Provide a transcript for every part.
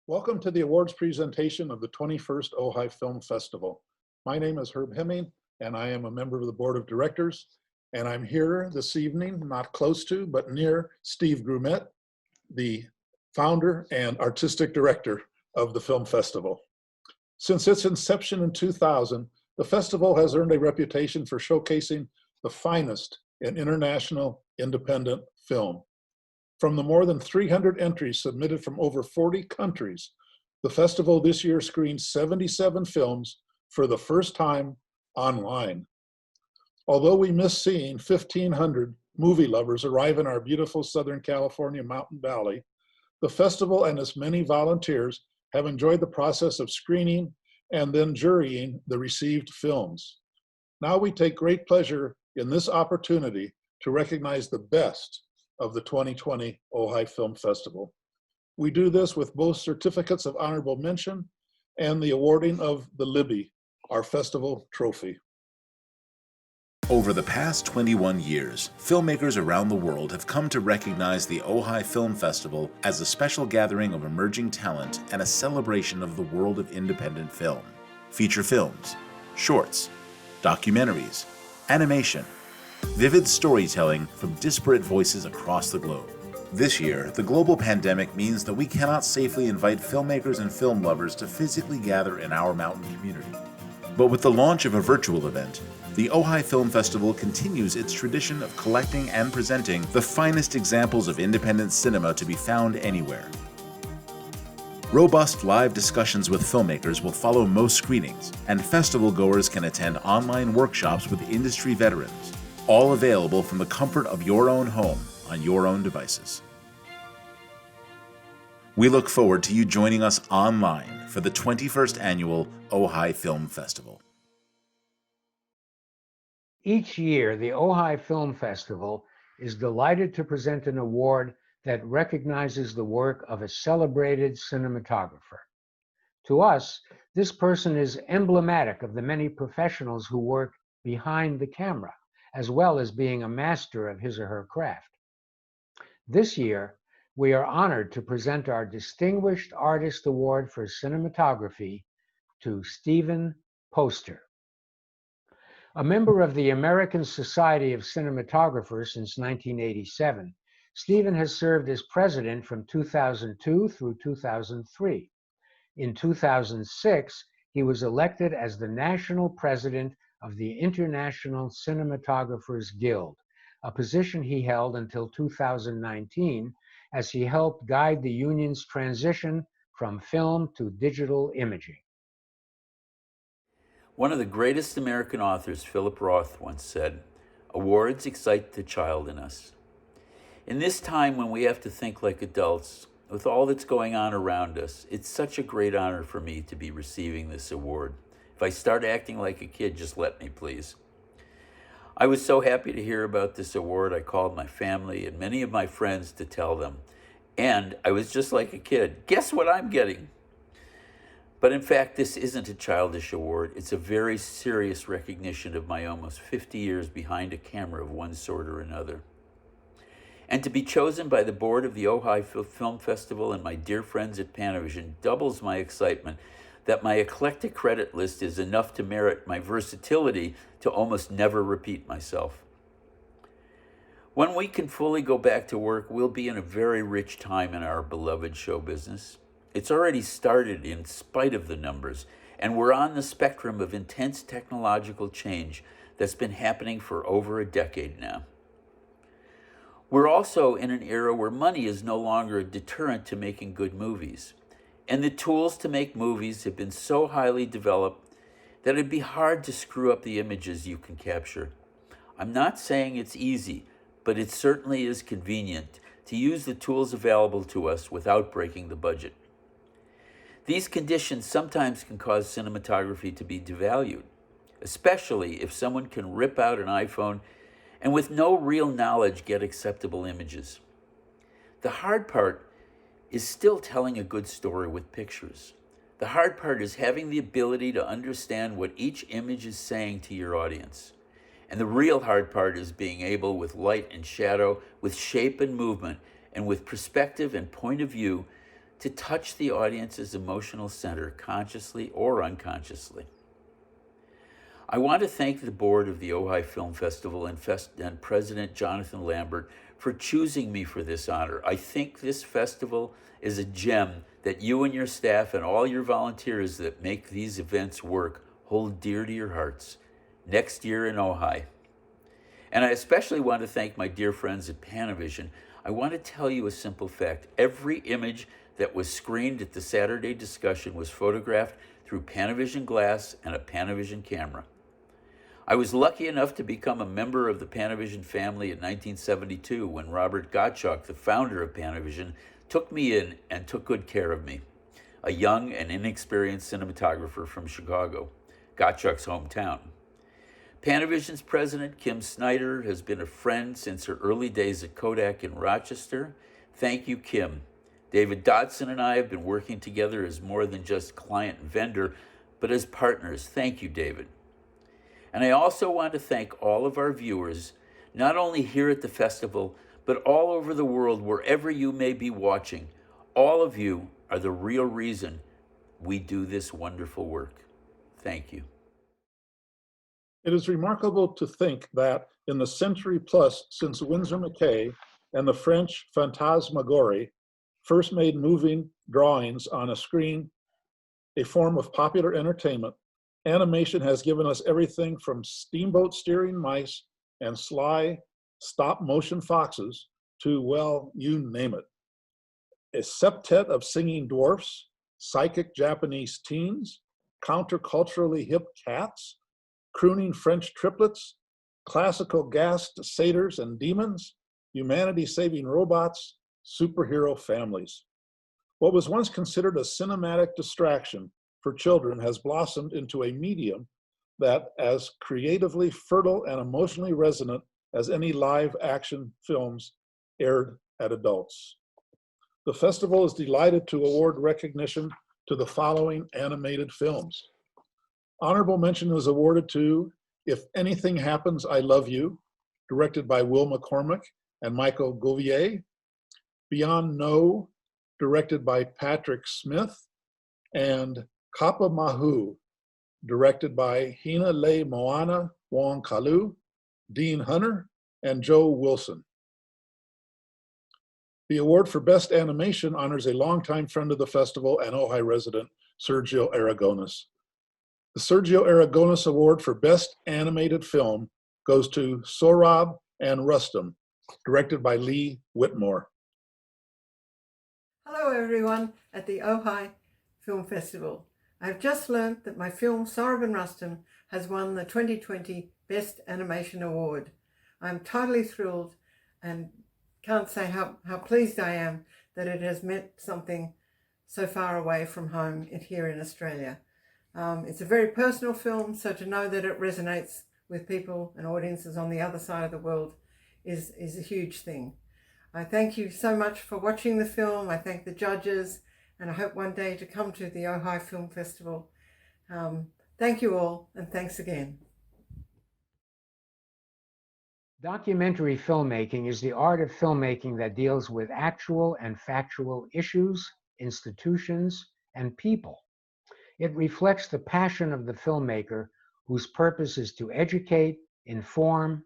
Welcome to the awards presentation of the 21st Ojai Film Festival. My name is Herb Hemming, and I am a member of the board of directors. And I'm here this evening, not close to, but near Steve Grumet, the founder and artistic director of the film festival. Since its inception in 2000, the festival has earned a reputation for showcasing the finest in international independent film. From the more than 300 entries submitted from over 40 countries, the festival this year screened 77 films for the first time online. Although we miss seeing 1,500 movie lovers arrive in our beautiful Southern California Mountain Valley, the festival and its many volunteers have enjoyed the process of screening and then jurying the received films. Now we take great pleasure in this opportunity to recognize the best of the 2020 Ojai Film Festival. We do this with both certificates of honorable mention and the awarding of the Libby, our festival trophy. Over the past 21 years, filmmakers around the world have come to recognize the Ojai Film Festival as a special gathering of emerging talent and a celebration of the world of independent film. Feature films, shorts, documentaries, animation, vivid storytelling from disparate voices across the globe. This year, the global pandemic means that we cannot safely invite filmmakers and film lovers to physically gather in our mountain community. But with the launch of a virtual event, the Ojai Film Festival continues its tradition of collecting and presenting the finest examples of independent cinema to be found anywhere. Robust live discussions with filmmakers will follow most screenings, and festival goers can attend online workshops with industry veterans, all available from the comfort of your own home on your own devices. We look forward to you joining us online for the 21st Annual Ojai Film Festival. Each year, the Ojai Film Festival is delighted to present an award that recognizes the work of a celebrated cinematographer. To us, this person is emblematic of the many professionals who work behind the camera, as well as being a master of his or her craft. This year, we are honored to present our Distinguished Artist Award for Cinematography to Stephen Poster. A member of the American Society of Cinematographers since 1987, Stephen has served as president from 2002 through 2003. In 2006, he was elected as the national president of the International Cinematographers Guild, a position he held until 2019 as he helped guide the union's transition from film to digital imaging. One of the greatest American authors, Philip Roth, once said, "Awards excite the child in us." In this time when we have to think like adults, with all that's going on around us, it's such a great honor for me to be receiving this award. If I start acting like a kid, just let me, please. I was so happy to hear about this award, I called my family and many of my friends to tell them. And I was just like a kid. Guess what I'm getting? But in fact, this isn't a childish award. It's a very serious recognition of my almost 50 years behind a camera of one sort or another. And to be chosen by the board of the Ojai Film Festival and my dear friends at Panavision doubles my excitement that my eclectic credit list is enough to merit my versatility to almost never repeat myself. When we can fully go back to work, we'll be in a very rich time in our beloved show business. It's already started in spite of the numbers, and we're on the spectrum of intense technological change that's been happening for over a decade now. We're also in an era where money is no longer a deterrent to making good movies. And the tools to make movies have been so highly developed that it'd be hard to screw up the images you can capture. I'm not saying it's easy, but it certainly is convenient to use the tools available to us without breaking the budget. These conditions sometimes can cause cinematography to be devalued, especially if someone can rip out an iPhone and with no real knowledge get acceptable images. The hard part is still telling a good story with pictures. The hard part is having the ability to understand what each image is saying to your audience. And the real hard part is being able, with light and shadow, with shape and movement, and with perspective and point of view, to touch the audience's emotional center consciously or unconsciously. I want to thank the board of the Ojai Film Festival and President Jonathan Lambert for choosing me for this honor. I think this festival is a gem that you and your staff and all your volunteers that make these events work hold dear to your hearts. Next year in Ojai. And I especially want to thank my dear friends at Panavision. I want to tell you a simple fact. Every image that was screened at the Saturday discussion was photographed through Panavision glass and a Panavision camera. I was lucky enough to become a member of the Panavision family in 1972 when Robert Gottschalk, the founder of Panavision, took me in and took good care of me, a young and inexperienced cinematographer from Chicago, Gottschalk's hometown. Panavision's president, Kim Snyder, has been a friend since her early days at Kodak in Rochester. Thank you, Kim. David Dodson and I have been working together as more than just client and vendor, but as partners. Thank you, David. And I also want to thank all of our viewers, not only here at the festival, but all over the world, wherever you may be watching. All of you are the real reason we do this wonderful work. Thank you. It is remarkable to think that in the century plus since Winsor McCay and the French Phantasmagorie first made moving drawings on a screen a form of popular entertainment, animation has given us everything from steamboat steering mice and sly stop-motion foxes to, well, you name it. A septet of singing dwarfs, psychic Japanese teens, counterculturally hip cats, crooning French triplets, classical gassed satyrs and demons, humanity-saving robots, superhero families. What was once considered a cinematic distraction for children has blossomed into a medium that as creatively fertile and emotionally resonant as any live action films aired at adults. The festival is delighted to award recognition to the following animated films. Honorable mention is awarded to If Anything Happens, I Love You, directed by Will McCormick and Michael Gouvier. Beyond No, directed by Patrick Smith, and Kapa Mahu, directed by Hina Le Moana Wong Kalu, Dean Hunter, and Joe Wilson. The award for Best Animation honors a longtime friend of the festival and Ojai resident, Sergio Aragones. The Sergio Aragones Award for Best Animated Film goes to Sohrab and Rustam, directed by Lee Whitmore. Hello everyone at the Ojai Film Festival. I've just learnt that my film Sohrab and Rustam has won the 2020 Best Animation Award. I'm totally thrilled and can't say how pleased I am that it has meant something so far away from home here in Australia. It's a very personal film, so to know that it resonates with people and audiences on the other side of the world is a huge thing. I thank you so much for watching the film. I thank the judges, and I hope one day to come to the Ojai Film Festival. Thank you all, and thanks again. Documentary filmmaking is the art of filmmaking that deals with actual and factual issues, institutions, and people. It reflects the passion of the filmmaker whose purpose is to educate, inform,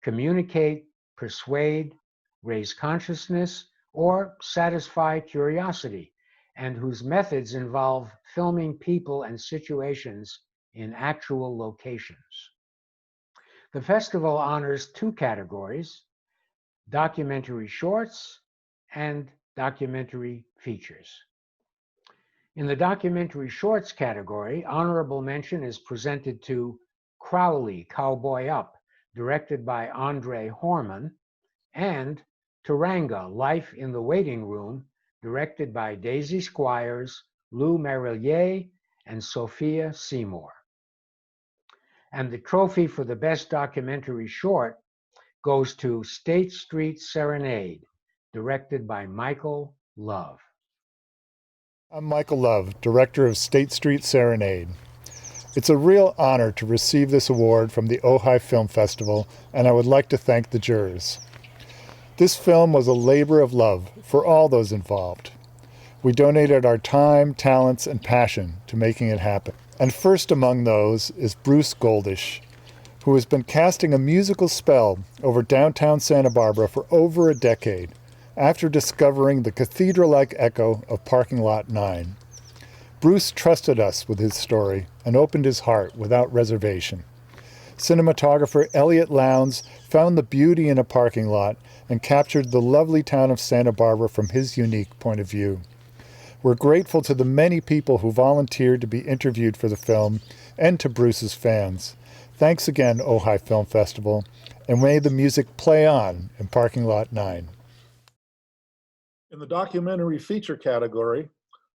communicate, persuade, raise consciousness, or satisfy curiosity, and whose methods involve filming people and situations in actual locations. The festival honors two categories: documentary shorts and documentary features. In the documentary shorts category, honorable mention is presented to Crowley, Cowboy Up, directed by Andre Horman, and Turanga, Life in the Waiting Room, directed by Daisy Squires, Lou Marillier, and Sophia Seymour. And the trophy for the best documentary short goes to State Street Serenade, directed by Michael Love. I'm Michael Love, director of State Street Serenade. It's a real honor to receive this award from the Ojai Film Festival, and I would like to thank the jurors. This film was a labor of love for all those involved. We donated our time, talents, and passion to making it happen. And first among those is Bruce Goldish, who has been casting a musical spell over downtown Santa Barbara for over a decade after discovering the cathedral-like echo of Parking Lot 9. Bruce trusted us with his story and opened his heart without reservation. Cinematographer Elliot Lowndes found the beauty in a parking lot and captured the lovely town of Santa Barbara from his unique point of view. We're grateful to the many people who volunteered to be interviewed for the film and to Bruce's fans. Thanks again, Ojai Film Festival, and may the music play on in Parking Lot 9. In the documentary feature category,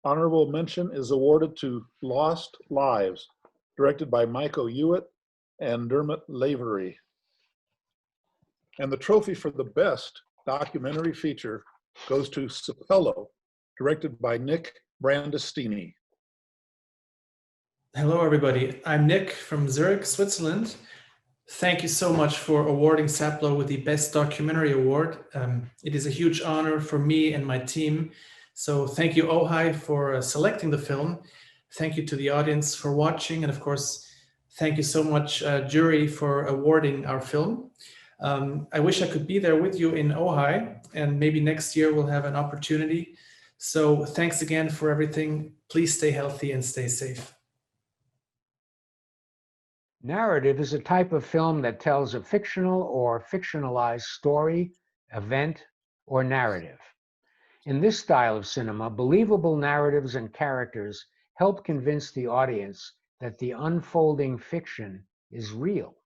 honorable mention is awarded to Lost Lives, directed by Michael Hewitt and Dermot Lavery. And the trophy for the best documentary feature goes to Sapelo, directed by Nick Brandestini. Hello, everybody. I'm Nick from Zurich, Switzerland. Thank you so much for awarding Sapelo with the Best Documentary Award. It is a huge honor for me and my team. So thank you, Ojai, for selecting the film. Thank you to the audience for watching. And of course, thank you so much, jury, for awarding our film. I wish I could be there with you in Ojai, and maybe next year we'll have an opportunity. So thanks again for everything. Please stay healthy and stay safe. Narrative is a type of film that tells a fictional or fictionalized story, event, or narrative. In this style of cinema, believable narratives and characters help convince the audience that the unfolding fiction is real.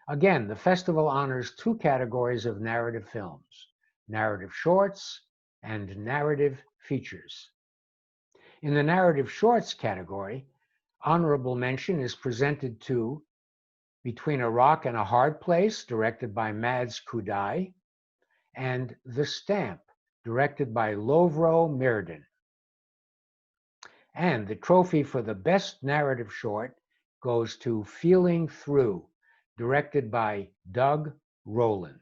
Again, the festival honors two categories of narrative films: narrative shorts and narrative features. In the narrative shorts category, honorable mention is presented to Between a Rock and a Hard Place, directed by Mads Kudai, and The Stamp, directed by Lovro Mirden. And the trophy for the best narrative short goes to Feeling Through, directed by Doug Rowland.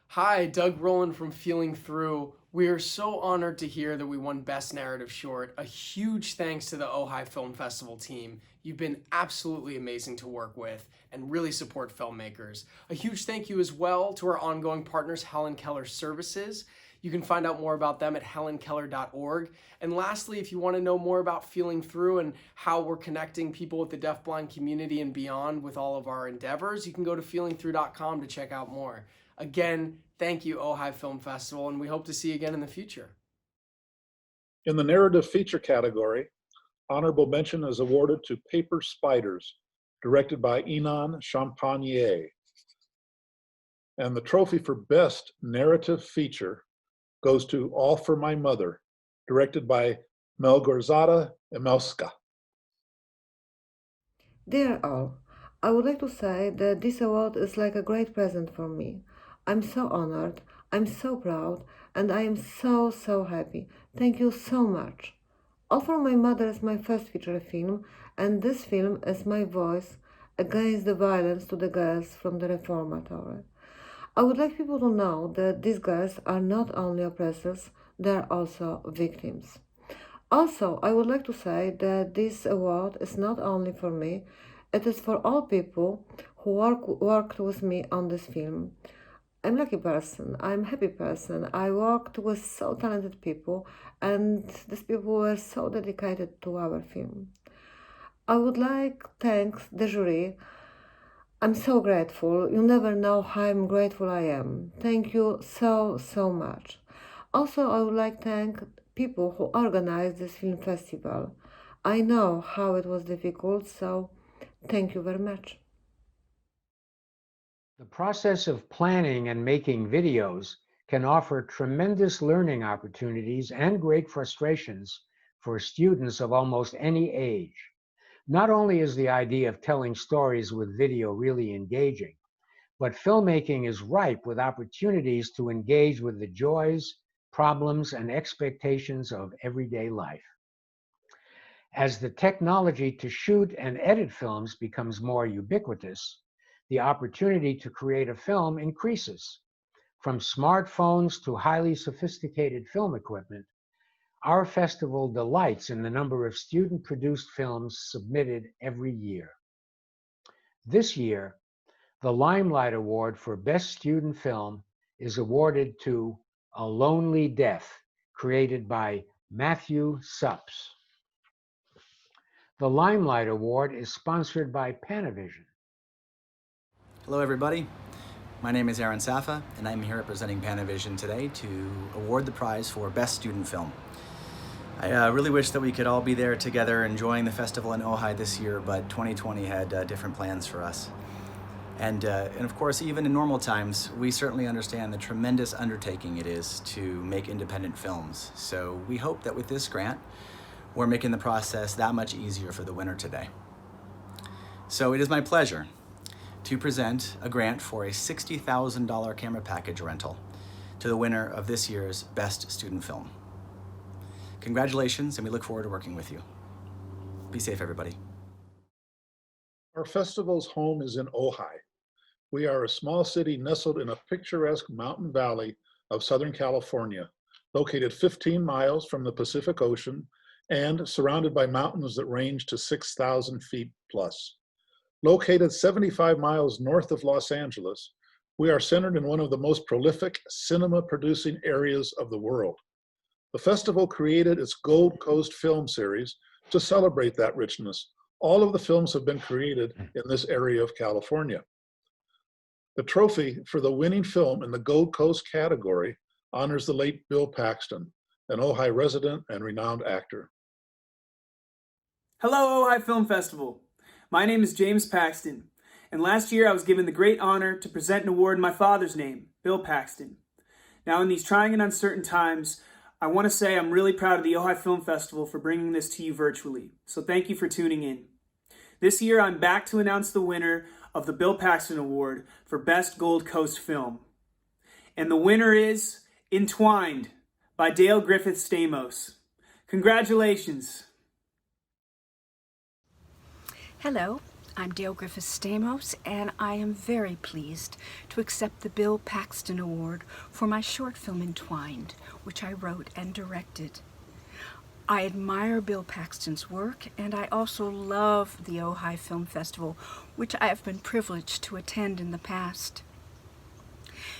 Hi, Doug Rowland from Feeling Through. We are so honored to hear that we won Best Narrative Short. A huge thanks to the Ojai Film Festival team. You've been absolutely amazing to work with and really support filmmakers. A huge thank you as well to our ongoing partners, Helen Keller Services. You can find out more about them at helenkeller.org. And lastly, if you want to know more about Feeling Through and how we're connecting people with the deafblind community and beyond with all of our endeavors, you can go to feelingthrough.com to check out more. Again, thank you, Ojai Film Festival, and we hope to see you again in the future. In the narrative feature category, honorable mention is awarded to Paper Spiders, directed by Inan Champagnier. And the trophy for best narrative feature goes to All for My Mother, directed by Melgorzata Emelska. Dear all, I would like to say that this award is like a great present for me. I'm so honored, I'm so proud, and I am so happy. Thank you so much. All for My Mother is my first feature film, and this film is my voice against the violence to the girls from the reformatory. I would like people to know that these girls are not only oppressors, they are also victims. Also, I would like to say that this award is not only for me, it is for all people who worked with me on this film. I'm a lucky person, I'm a happy person. I worked with so talented people, and these people were so dedicated to our film. I would like to thank the jury. I'm so grateful. You never know how grateful I am. Thank you so much. Also, I would like to thank people who organized this film festival. I know how it was difficult, so thank you very much. The process of planning and making videos can offer tremendous learning opportunities and great frustrations for students of almost any age. Not only is the idea of telling stories with video really engaging, but filmmaking is ripe with opportunities to engage with the joys, problems, and expectations of everyday life. As the technology to shoot and edit films becomes more ubiquitous, the opportunity to create a film increases. From smartphones to highly sophisticated film equipment, our festival delights in the number of student-produced films submitted every year. This year, the Limelight Award for Best Student Film is awarded to A Lonely Death, created by Matthew Supps. The Limelight Award is sponsored by Panavision. Hello everybody, my name is Aaron Safa and I'm here representing Panavision today to award the prize for Best Student Film. I really wish that we could all be there together enjoying the festival in Ojai this year, but 2020 had different plans for us. And of course, even in normal times, we certainly understand the tremendous undertaking it is to make independent films. So we hope that with this grant, we're making the process that much easier for the winner today. So it is my pleasure to present a grant for a $60,000 camera package rental to the winner of this year's Best Student Film. Congratulations, and we look forward to working with you. Be safe, everybody. Our festival's home is in Ojai. We are a small city nestled in a picturesque mountain valley of Southern California, located 15 miles from the Pacific Ocean and surrounded by mountains that range to 6,000 feet plus. Located 75 miles north of Los Angeles, we are centered in one of the most prolific cinema-producing areas of the world. The festival created its Gold Coast film series to celebrate that richness. All of the films have been created in this area of California. The trophy for the winning film in the Gold Coast category honors the late Bill Paxton, an Ojai resident and renowned actor. Hello, Ojai Film Festival. My name is James Paxton, and last year I was given the great honor to present an award in my father's name, Bill Paxton. Now, in these trying and uncertain times, I want to say I'm really proud of the Ojai Film Festival for bringing this to you virtually, so thank you for tuning in. This year, I'm back to announce the winner of the Bill Paxton Award for Best Gold Coast Film. And the winner is Entwined by Dale Griffith Stamos. Congratulations. Hello, I'm Dale Griffith Stamos, and I am very pleased to accept the Bill Paxton Award for my short film Entwined, which I wrote and directed. I admire Bill Paxton's work, and I also love the Ojai Film Festival, which I have been privileged to attend in the past.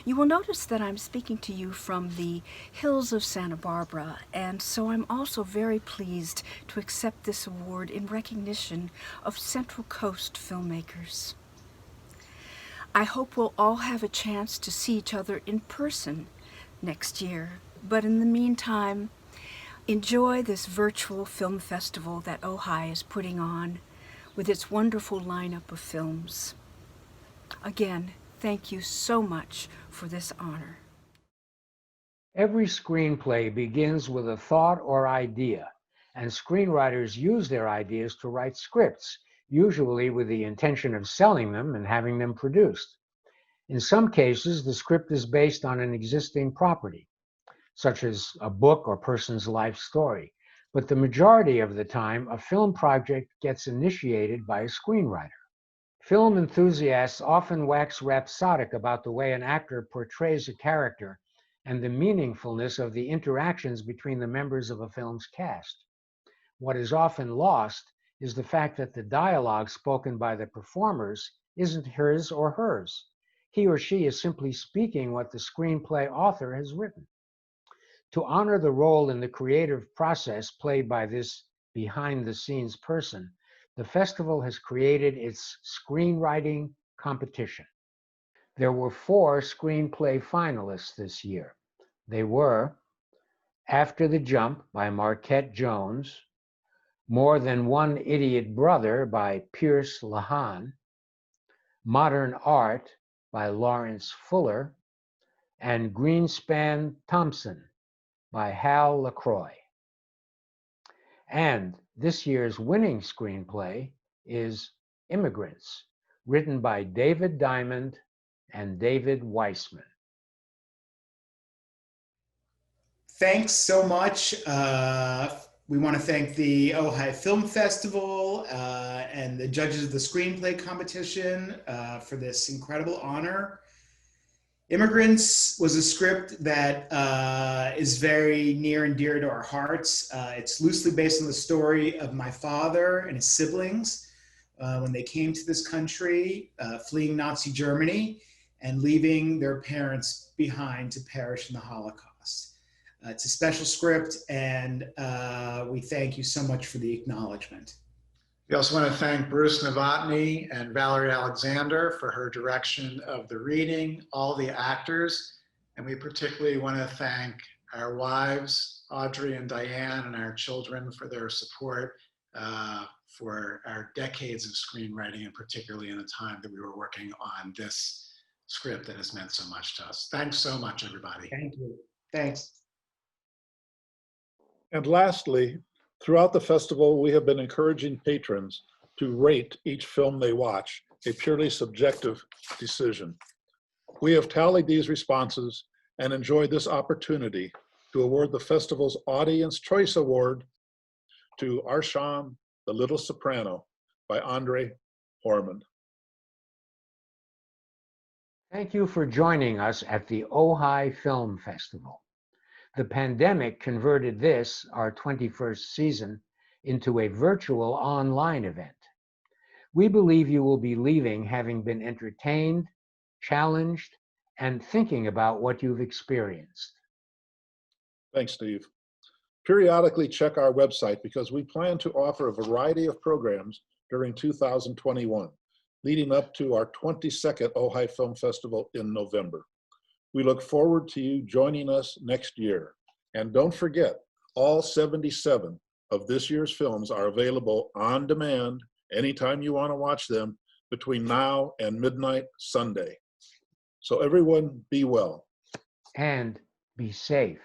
You will notice that I'm speaking to you from the hills of Santa Barbara, and so I'm also very pleased to accept this award in recognition of Central Coast filmmakers. I hope we'll all have a chance to see each other in person next year, but in the meantime, enjoy this virtual film festival that Ojai is putting on with its wonderful lineup of films. Again, thank you so much for this honor. Every screenplay begins with a thought or idea, and screenwriters use their ideas to write scripts, usually with the intention of selling them and having them produced. In some cases, the script is based on an existing property, such as a book or person's life story. But the majority of the time, a film project gets initiated by a screenwriter. Film enthusiasts often wax rhapsodic about the way an actor portrays a character and the meaningfulness of the interactions between the members of a film's cast. What is often lost is the fact that the dialogue spoken by the performers isn't his or hers. He or she is simply speaking what the screenplay author has written. To honor the role in the creative process played by this behind-the-scenes person, the festival has created its screenwriting competition. There were 4 screenplay finalists this year. They were After the Jump by Marquette Jones, More Than One Idiot Brother by Pierce Lahan, Modern Art by Lawrence Fuller, and Greenspan Thompson by Hal LaCroix. And this year's winning screenplay is Immigrants, written by David Diamond and David Weissman. Thanks so much. We want to thank the Ojai Film Festival and the judges of the screenplay competition for this incredible honor. Immigrants was a script that is very near and dear to our hearts. It's loosely based on the story of my father and his siblings when they came to this country, fleeing Nazi Germany and leaving their parents behind to perish in the Holocaust. It's a special script, and we thank you so much for the acknowledgement. We also want to thank Bruce Novotny and Valerie Alexander for her direction of the reading, all the actors, and we particularly want to thank our wives, Audrey and Diane, and our children for their support for our decades of screenwriting, and particularly in the time that we were working on this script that has meant so much to us. Thanks so much, everybody. Thank you. Thanks. And lastly, throughout the festival, we have been encouraging patrons to rate each film they watch, a purely subjective decision. We have tallied these responses and enjoyed this opportunity to award the festival's Audience Choice Award to Arsham, the Little Soprano by Andre Horman. Thank you for joining us at the Ojai Film Festival. The pandemic converted this, our 21st season, into a virtual online event. We believe you will be leaving having been entertained, challenged, and thinking about what you've experienced. Thanks, Steve. Periodically check our website because we plan to offer a variety of programs during 2021, leading up to our 22nd Ojai Film Festival in November. We look forward to you joining us next year. And don't forget, all 77 of this year's films are available on demand anytime you want to watch them between now and midnight Sunday. So everyone, be well. And be safe.